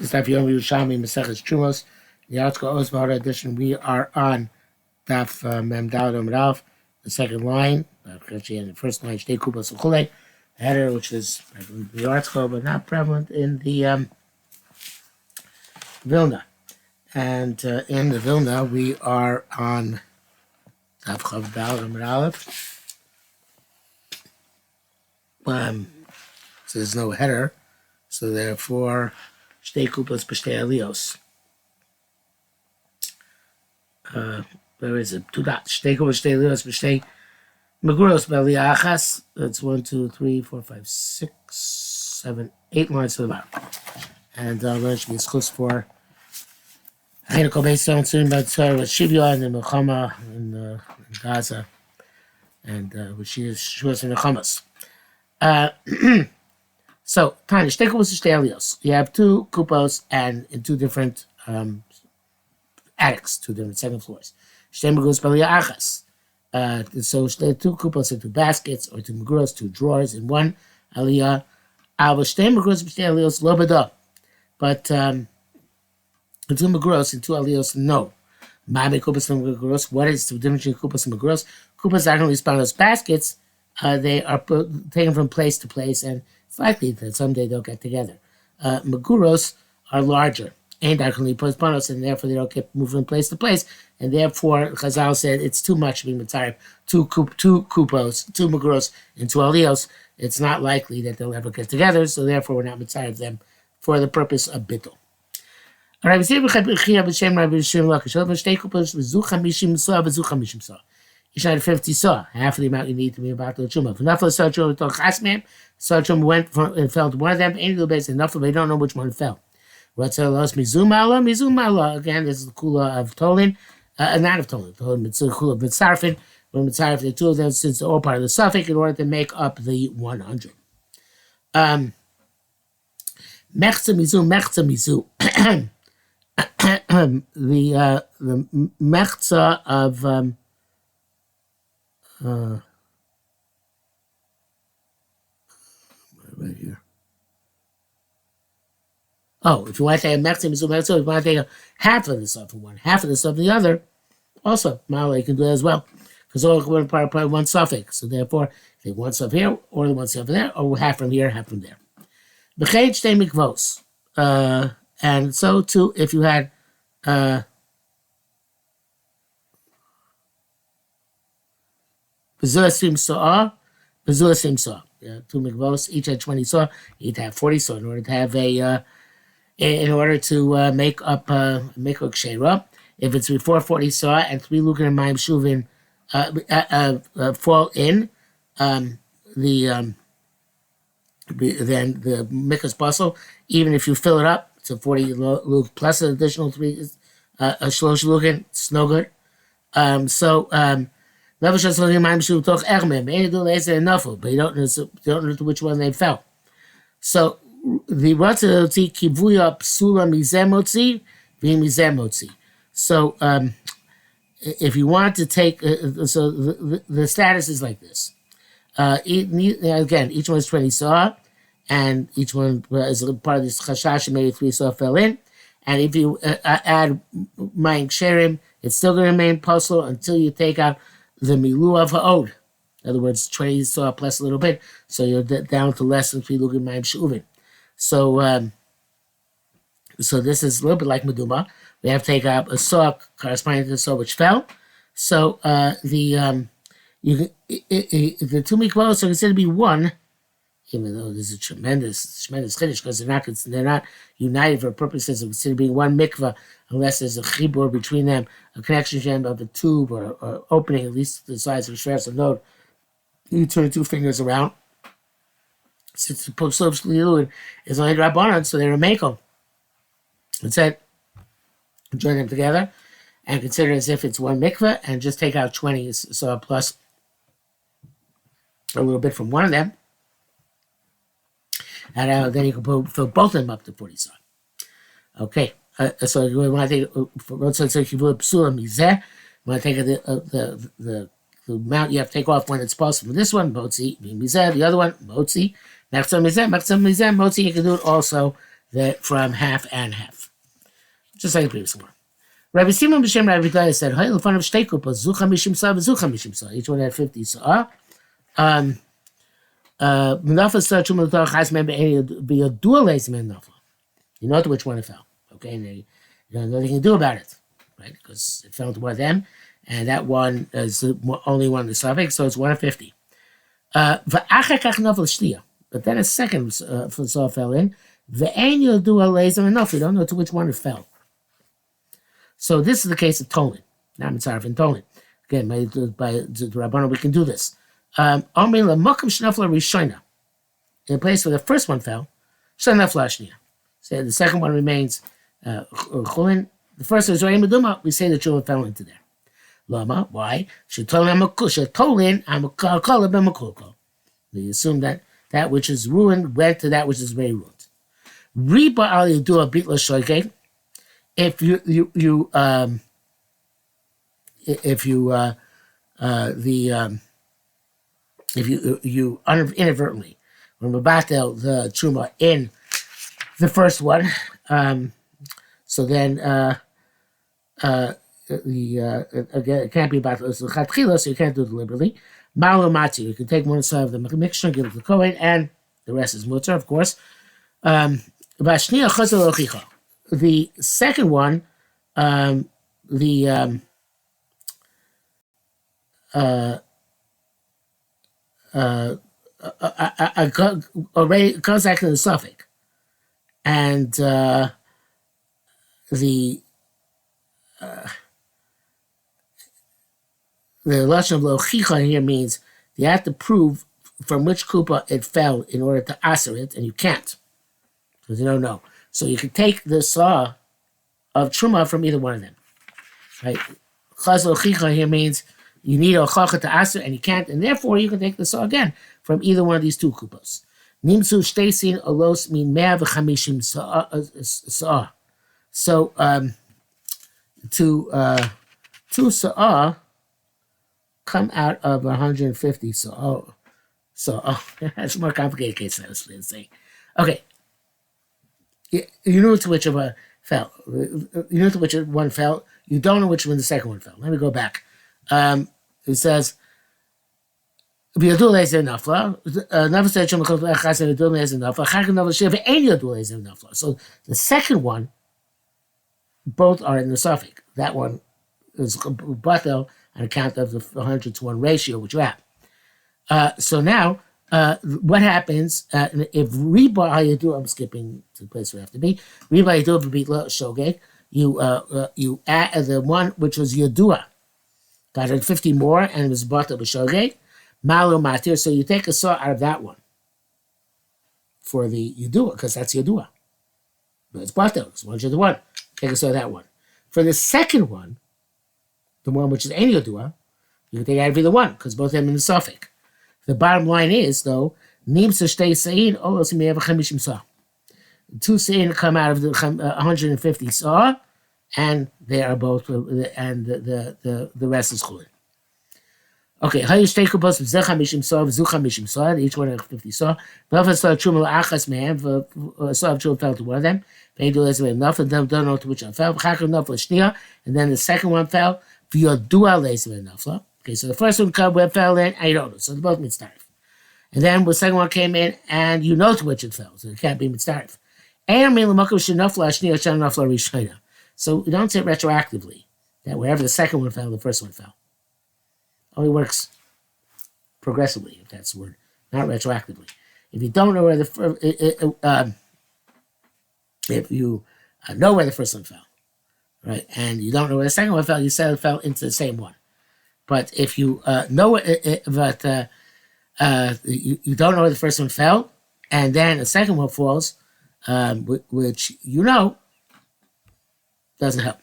This time, Yerushalmi Terumos, the article Osbar edition. We are on Daf Mem Daled Rav, the second line. Actually, in the first line, Shtei Kupos Uchule, the header, which is I believe the article, but not prevalent in the Vilna. And in the Vilna, we are on Daf Chav Daled Rav. So there's no header, so therefore, Shtei Kupos B'Shtei Alios. Where is it? 2 dots. Shtei Kupos B'Shtei Alios B'Shtei Meguros B'Aliyah Achas. That's 1, 2, 3, 4, 5, 6, 7, 8 lines to the bottom. And learn should be exclusive for Hainukol Beis Yom soon about with Shivya and the Milchama in Gaza, and which she was in the Hamas. So, Tanya, Shtei Kupos B'Shtei Alios. You have 2 kupos and in 2 different attics, 2 different second floors. Shtei Meguros B'Aliyah Achas. So, 2 kupos in 2 baskets, or 2 meguros, 2 drawers in 1 aliyah. Shtei Meguros B'Shtei Alios lo b'da. But 2 meguros and 2 aliyos, no. Ma'amei kupos and meguros. What is the difference between kupos and meguros? Kupos are only spawn those baskets. They are taken from place to place, and it's likely that someday they'll get together. Meguros are larger, and actually postponos, and therefore they don't get moved from place to place. And therefore, Chazal said it's too much to be mitzaref. 2 kupos, 2 meguros, and 2 aliyos. It's not likely that they'll ever get together, so therefore we're not mitzaref them for the purpose of bittul. All right, we see each had 50 saw, half of the amount you need to be about the chumah. If enough of the chumah to chasmim, chumah went and fell to one of them. Any of the base enough of they don't know which one fell. Again, this is the kula of Tolin, not of Tolin, it's the kula of Mitzarfin. When Mitzarf, the 2 of them, since they're all part of the suffix, in order to make up the 100. Mechza mizu. The mechza of right here. Oh, if you want to take a mechza mizu, if you want to take half of the stuff from one, half of the stuff from the other, also, Mala, you can do that as well. Because all one part of one suffix. So therefore, take one stuff here, or the one stuff there, or half from here, half from there. B'cheid shtei mikvos. And so too, if you had Bezula sim saw, 2 mikvos, each had 20 saw, you'd have 40 saw in order to have make up kshera. If it's before 40 saw and 3 lukin and mayim shuvin fall in, then the mikvah's bustle, even if you fill it up to 40 luk plus an additional 3 shlosh lukin, it's no good. But you don't know which one they fell. So the Ratzah kivuya psula mizemotzi v'mizemotzi. So if you want to take, so the status is like this. Again, each one is 20 saw, and each one is a part of this chashash, maybe 3 saw fell in. And if you add mayim ksherim, it's still going to remain posel until you take out the milu of ha'od. In other words, 20 saw plus a little bit, so you're down to less than 3 lugim mayim shuvin. So this is a little bit like meduma. We have to take out a saw corresponding to the saw which fell. So the 2 mikvahs are considered to be one, even though there's a tremendous chiddush because they're not united for purposes of considered being one mikvah unless there's a chibur between them, a connection of a tube or opening at least the size of a shredded of node. You turn 2 fingers around. Since the Psal Shlilu is only Rabbanan, so they're a Mako. That's it. Join them together and consider it as if it's one mikvah and just take out 20 so plus a little bit from one of them. And then you can fill both of them up to 40 saw. Okay. So you want to take the amount you have to take off when it's possible. This one, motzi, the other one, motzi. Motzi, you can do it also from half and half, just like the previous one. Rabbi Simon B'Shem Rabbi Daya said, "Hey, in front of shtei kupas, zucha mishim sa, zucha mishim sa. Each one had 50 sa. Menafa sa chum l'tor chas men be a dual lazy men nafa. You know to which one it fell, okay? And you know nothing you can do about it, right? Because it fell to one of them, and that one is the only one in the suffix, so it's 1 of 50. But then a second saw fell in. Ve'en yodu lazy men nafa. You don't know to which one it fell. So this is the case of Tolin. Now mitzaref and Tolin. Again, by the Rabbana, we can do this. In the place where the first one fell, so the second one remains chulin. The first is Zoyim Meduma. We say the children fell into there. Lama, why? We assume that that which is ruined went to that which is very ruined. Reba al yidua bitla shoygate. If you inadvertently mebatel the truma in the first one, so then again it can't be about the chatchila, so you can't do it deliberately. Malo mati, you can take one side of the mixture, give it to the kohen, and the rest is mutter, of course. The second one, already comes back to the suffix, and the lashon of lochicha here means you have to prove from which kupa it fell in order to aser it, and you can't because you don't know. So you can take the saw of truma from either one of them, right? Chaz lochicha here means you need a chacha to aser, and you can't, and therefore you can take the saw again from either one of these two kupos. Nimsu shteisin olos min 150 saw. So two saw come out of 150 saw. So that's a more complicated case than I was saying. Okay, you know to which of a fell. You know to which one fell. You don't know which one the second one fell. Let me go back. It says, so the second one, both are in the suffix. That one is batel on account of the 100 to 1 ratio, which you have. So now, what happens if Reba Hayadu, I'm skipping to the place we have to be, Reba Hayadu V'Bitla Shogeg, you add the one which was Yadua, got 50 more, and it was Bata B'Shogeg, Malo Matir, so you take a saw out of that one for the Yadua, because that's Yadua. But it's Bata, it's 1 to the 1. Take a saw of that one. For the second one, the one which is Ein Yadua, you can take out of either one, because both of them in the suffix. The bottom line is, though, Nim Sashtei Sain, Olos may have a Chamishim Saw. 2 Sain come out of the 150 Saw, and they are both, and the rest is Chulin. Okay, Hayish Tekubos, Zeh Chamishim Saw, Zu Chamishim Saw, each one have 50 Saw. Velfa Saw Trumel Achas Mehem, Saw of Trumel fell to one of them. They do as enough, and don't know to which one fell. Chakar Nafla Shnia, and then the second one fell. V'yodua Leisem Nafla. Okay, so the first one fell in, and you don't know. So they both mitzdarif. And then the second one came in, and you know to which it fell, so it can't be mitzdarif. So we don't say retroactively that wherever the second one fell, the first one fell. Only works progressively, if that's the word, not retroactively. If you don't know where if you know where the first one fell, right, and you don't know where the second one fell, you said it fell into the same one. But if you know you don't know where the first one fell, and then the second one falls, which you know, doesn't help.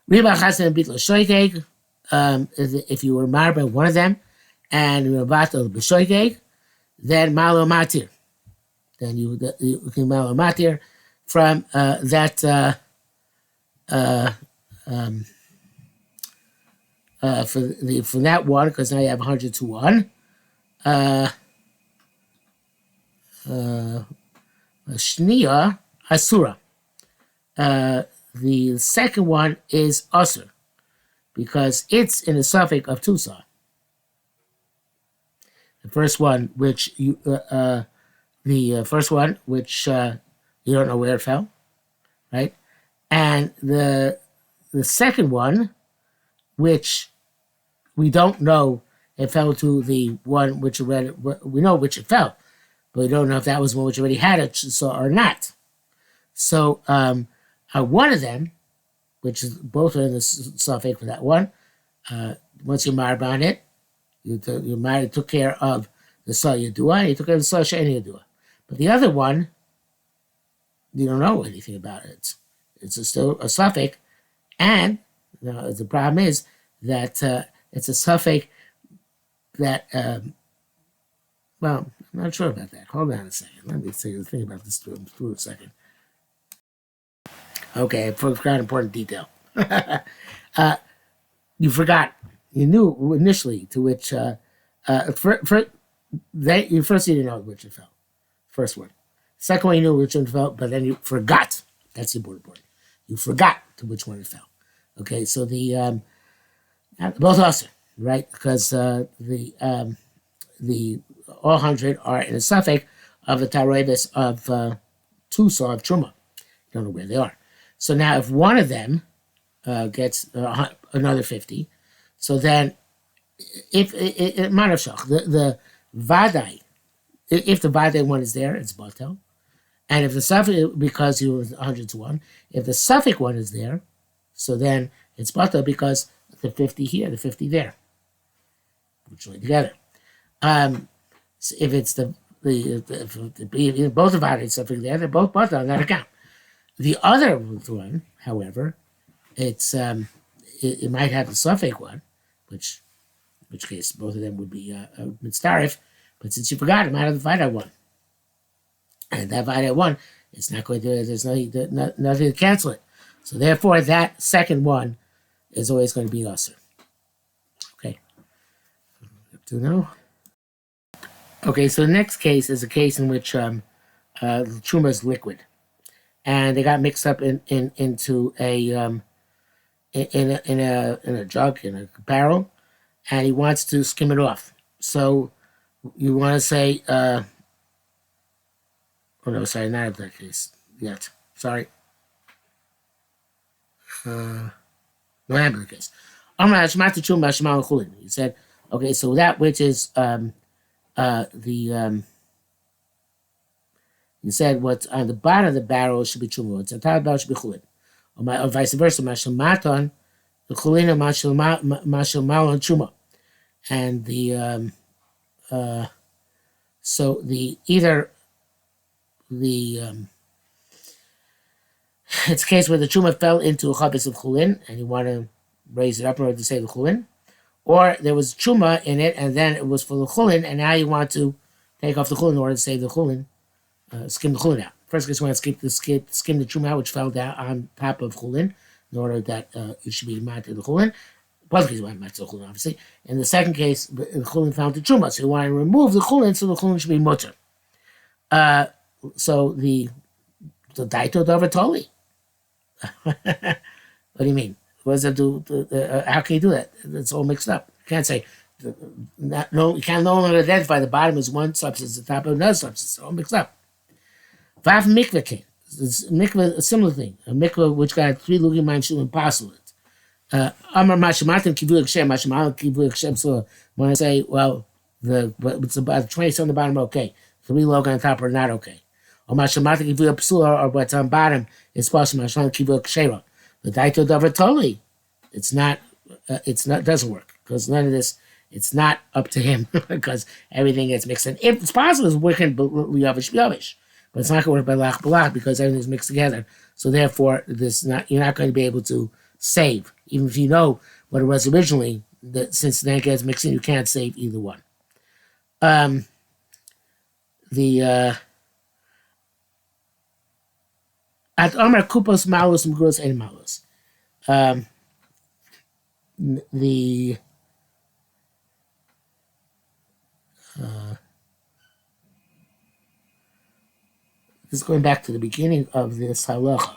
If you were married by one of them, and you were batel b'shoigeg, then malo matir. Then you can malo matir from that. From that one, because now you have 100 to 1. Shnia, asura. The second one is asur, because it's in the suffix of tusa. The first one, which you, the first one, which you don't know where it fell, right? And the second one, which we don't know, it fell to the one which already, we know which it fell, but we don't know if that was one which already had it or not. So one of them, which is both are in the suffix for that one, once you marb on it, you took care of the Sa Yadua, you took care of the Sa She'en Yadua. But the other one, you don't know anything about it. It's still a suffix, and the problem is that it's a suffix that, well, I'm not sure about that. Hold on a second. Let me think about this through a second. Okay, I forgot an important detail. You forgot. You knew initially to which, you first you didn't know which it fell. First one. Second one, you knew which one it fell, but then you forgot. That's the important part. You forgot to which one it fell. Okay, so the both also, right? Because the all 100 are in a suffix of the taroibus of Tusa of Truma. You don't know where they are. So now if one of them gets another 50, so then if the Vadai, if the Vadai one is there, it's Batel. And if the suffix, because you were 100 to 1, if the suffix one is there, so then it's Batel because the 50 here, the 50 there, which join together. So if it's both the Vadai suffix there, they're both Batel on that account. The other one, however, it's it might have the suffix one, in which case both of them would be mitzdarif, but since you forgot, it might have the Vadai one. And that Vadai one, it's not going to, there's nothing to cancel it. So therefore, that second one is always going to be usher. Okay. Up to now. Okay, so the next case is a case in which truma is liquid, and they got mixed up into a in a jug, in a barrel, and he wants to skim it off. So you want to say, oh no, sorry, not in that case yet. Sorry. What happened in the case? He said, okay, so that which is he said what's on the bottom of the barrel should be truma, what's on top of the barrel should be chulin. Or vice versa, mashal maton, the chulin and mashal malon truma. And the so the either the it's a case where the truma fell into a chabis of chulin and you want to raise it up in order to say the chulin, or there was truma in it and then it was for the chulin and now you want to take off the chulin in order to save the chulin, skim the chulin out. First case, you want to skim the truma out which fell down on top of chulin in order that it should be mounted the chulin. Both cases want to match the chulin, obviously. In the second case, the chulin found the truma, so you want to remove the chulin, so the chulin should be mutter. So the daito davatoli. What do you mean? What does it do? How can you do that? It's all mixed up. You can't say you can no longer identify the bottom as one substance, the top of another substance. It's all mixed up. Vav mikveh came. Mikveh, a similar thing. A mikveh which got 3 lugim mayim shulim pasul. Amar mashamatim kivu kshem, mashamatim kivu kshem. So when I say, well, it's about 20 on the bottom, okay. 3 log on the top are not okay. Or mashamatim kivu psula, or what's on bottom is possible. Mashamatim kivu kshera. The daito davar totally, it's not, doesn't work because none of this. It's not up to him because everything gets mixed in. If it's possible, it's working yavish, but it's not going to work by lach balach because everything's mixed together. So therefore, you're not going to be able to save, even if you know what it was originally. Since then it gets mixed in, you can't save either one. At Omer kupos malus mgrus and malus. This is going back to the beginning of this halacha.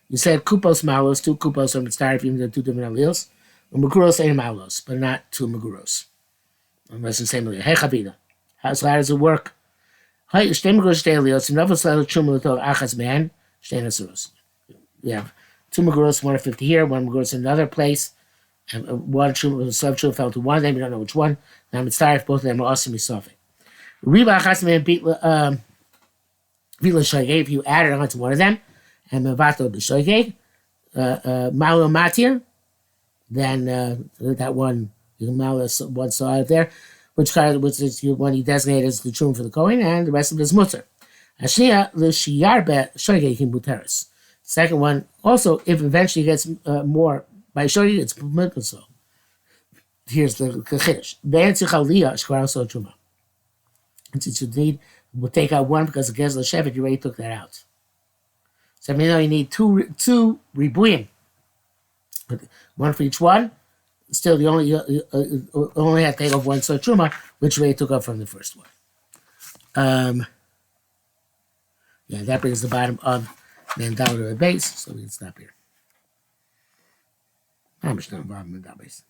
You said kupos malos, 2 kupos are mitzaref, even though 2 different alleles. Meguros ain't malos, but not 2 meguros. Unless the same allele. Hey chavida. How does it work? Hey, shtei meguros, shtei alleles. Another side of truma l'tov achas man, shtei nesuros. We have 2 meguros, 150 here, 1 meguros in another place, and one truma, sub truma fell to one of them. We don't know which one. Now mitzaref, both of them are also misofik. Riba achas man beat vila shoygeg. If you add it onto one of them, and mevato b'shoygeg, malo matir, then that one you can malice one side there, which is one you designate as the truma for the Kohen, and the rest of it is mutter. Ashnia l'shiyarbe shoygeg muteris. Second one also, if eventually it gets more by shoygeg, it's mutter. So here's the chiddush. Be'en tzichaliyah shkvar also truma. Since you need, we'll take out one because against the shevet you already took that out. So I mean, you need two ribuyim, one for each one. Still, you only have to take off one so truma, which we took off from the first one. Yeah, that brings the bottom of Mandala to the base, so we can stop here. How much not bottom of that base?